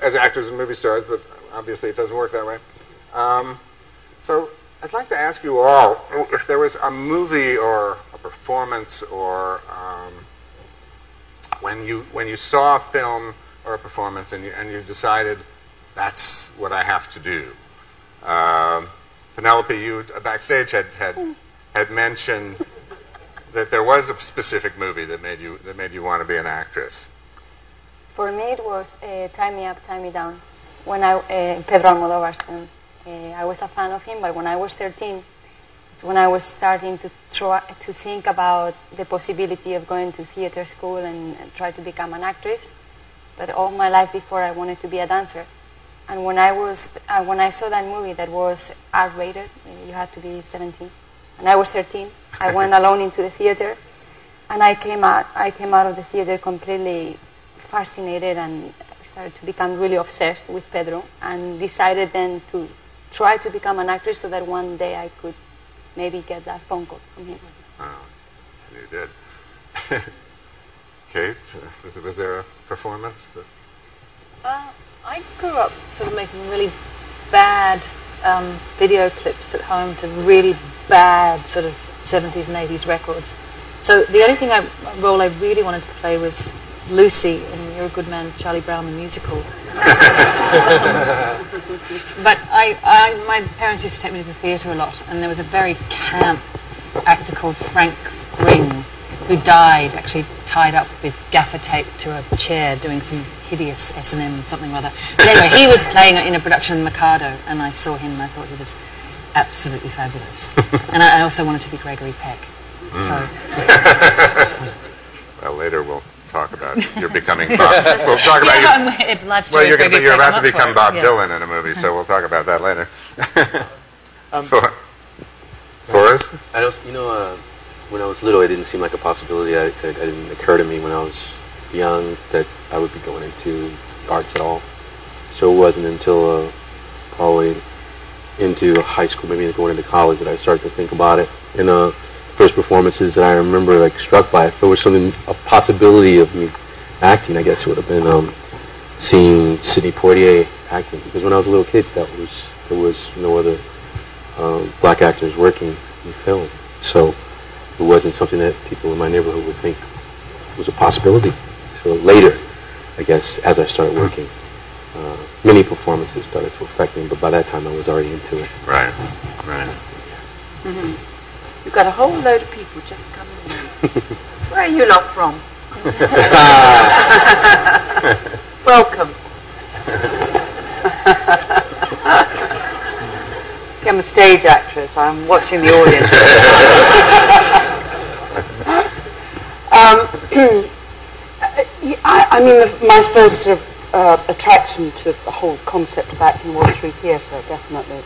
as actors and movie stars, but obviously it doesn't work that way. So I'd like to ask you all if there was a movie or a performance or when you saw a film or a performance and you decided that's what I have to do. Penelope, you backstage had mentioned that there was a specific movie that made you want to be an actress. For me, it was Tie Me Up, Tie Me Down. When Pedro Almodóvar's film. I was a fan of him, but when I was 13, when I was starting to try to think about the possibility of going to theater school and try to become an actress. But all my life before, I wanted to be a dancer. And when I saw that movie that was R-rated, you had to be 17, and I was 13. I went alone into the theater, and I came out of the theater completely fascinated and started to become really obsessed with Pedro, and decided then to try to become an actress so that one day I could maybe get that phone call from him. Oh, you did. Kate, was there a performance that... I grew up sort of making really bad video clips at home to really bad sort of 70s and 80s records. So the only role I really wanted to play was Lucy in You're a Good Man, Charlie Brown the musical. But my parents used to take me to the theatre a lot, and there was a very camp actor called Frank Ring who died, actually tied up with gaffer tape to a chair doing some hideous S&M something or other. But anyway, he was playing in a production of Mikado, and I saw him and I thought he was absolutely fabulous. And I also wanted to be Gregory Peck. So. Well, later we'll talk about you're becoming Bob. We'll talk about you. You're about to become Bob Dylan in a movie, so we'll talk about that later. Forrest? When I was little, it didn't seem like a possibility. It didn't occur to me when I was young that I would be going into arts at all. So it wasn't until probably into high school, maybe going into college, that I started to think about it. And first performances that I remember struck by, if there was a possibility of me acting, I guess it would have been seeing Sidney Poitier acting. Because when I was a little kid, there was no other black actors working in film. So it wasn't something that people in my neighborhood would think was a possibility. So later, I guess, as I started working, many performances started to affect me, but by that time I was already into it. Right. Mm-hmm. You've got a whole load of people just coming in. Where are you lot from? Welcome. I'm a stage actress. I'm watching the audience. I mean, my first sort of attraction to the whole concept of acting was through theatre, definitely.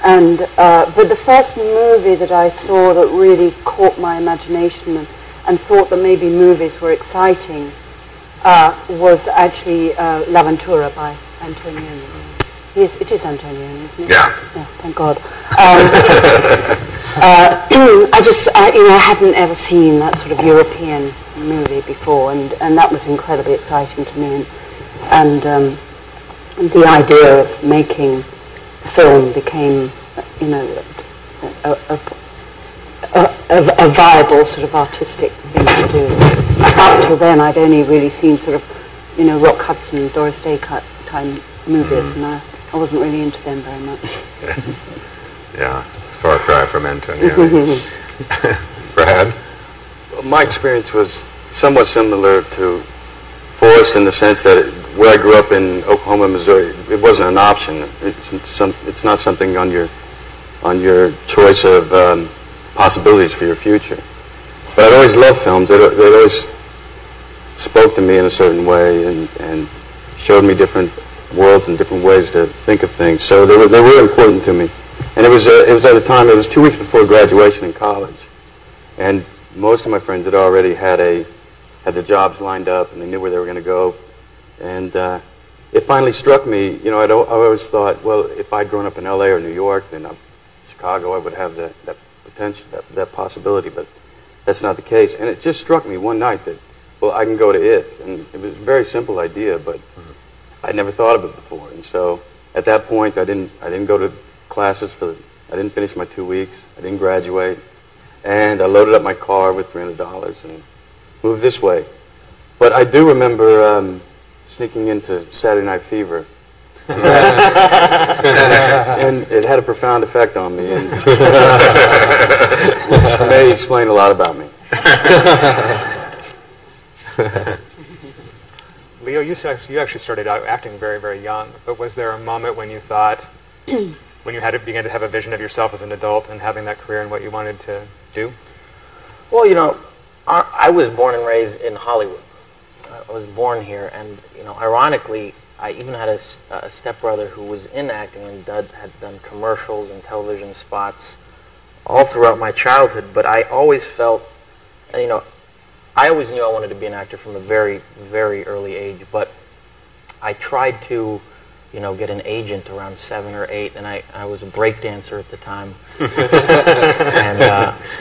But the first movie that I saw that really caught my imagination and thought that maybe movies were exciting was actually L'Avventura by Antonioni. It is Antonioni, isn't it? Yeah. Thank God. I hadn't ever seen that sort of European movie before, and that was incredibly exciting to me. And the idea of making film became, a viable sort of artistic thing to do. Up till then, I'd only really seen sort of, Rock Hudson, Doris Day type movies, and I wasn't really into them very much. Yeah, far cry from Antonioni. Brad? Well, my experience was somewhat similar to Forrest in the sense that where I grew up in Oklahoma, Missouri, it wasn't an option. It's not something on your choice of possibilities for your future. But I'd always loved films. They always spoke to me in a certain way and showed me different worlds and different ways to think of things. So they were important to me. And it was at a time, it was 2 weeks before graduation in college. And most of my friends had already had their jobs lined up, and they knew where they were going to go. And it finally struck me, I always thought, well, if I'd grown up in L.A. or New York, then Chicago, I would have that potential, that possibility. But that's not the case. And it just struck me one night that well, I can go to it. And it was a very simple idea, but I'd never thought of it before. And so at that point, I didn't go to classes I didn't finish my 2 weeks. I didn't graduate. And I loaded up my car with $300 and moved this way. But I do remember sneaking into Saturday Night Fever. And it had a profound effect on me, and which may explain a lot about me. Leo, you actually started out acting very, very young, but was there a moment when you thought, when you began to have a vision of yourself as an adult and having that career and what you wanted to do? Well, you know, I was born and raised in Hollywood. I was born here, and you know, ironically, I even had a stepbrother who was in acting and had done commercials and television spots all throughout my childhood. But I always felt, you know, I always knew I wanted to be an actor from a very, very early age. But I tried to, you know, get an agent around 7 or 8, and I was a break dancer at the time, and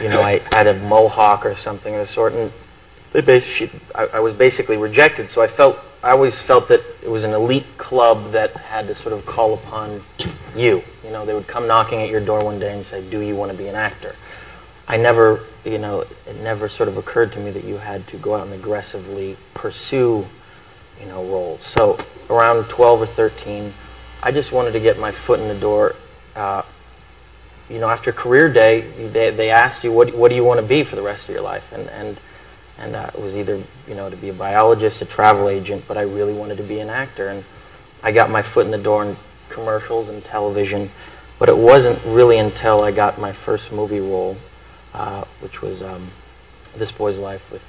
you know, I had a mohawk or something of the sort, and I was basically rejected. So I always felt that it was an elite club that had to sort of call upon you. You know, they would come knocking at your door one day and say, "Do you want to be an actor?" I never, you know, it never sort of occurred to me that you had to go out and aggressively pursue, you know, roles. So around 12 or 13, I just wanted to get my foot in the door. You know, after career day, they asked you, what do you want to be for the rest of your life? And it was either, you know, to be a biologist, a travel agent, but I really wanted to be an actor. And I got my foot in the door in commercials and television, but it wasn't really until I got my first movie role, which was This Boy's Life with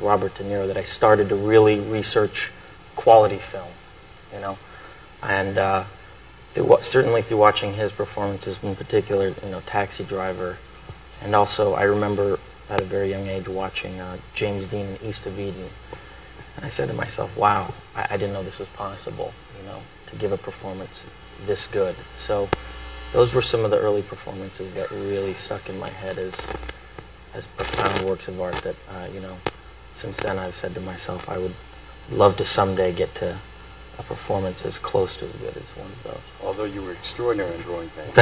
Robert De Niro, that I started to really research quality film, you know. And certainly through watching his performances, in particular, you know, Taxi Driver, and also I remember at a very young age watching James Dean in East of Eden. And I said to myself, wow, I didn't know this was possible, you know, to give a performance this good. So those were some of the early performances that really stuck in my head as profound works of art that, you know, since then I've said to myself I would love to someday get to a performance as close to as good as one of those. Although you were extraordinary in drawing things.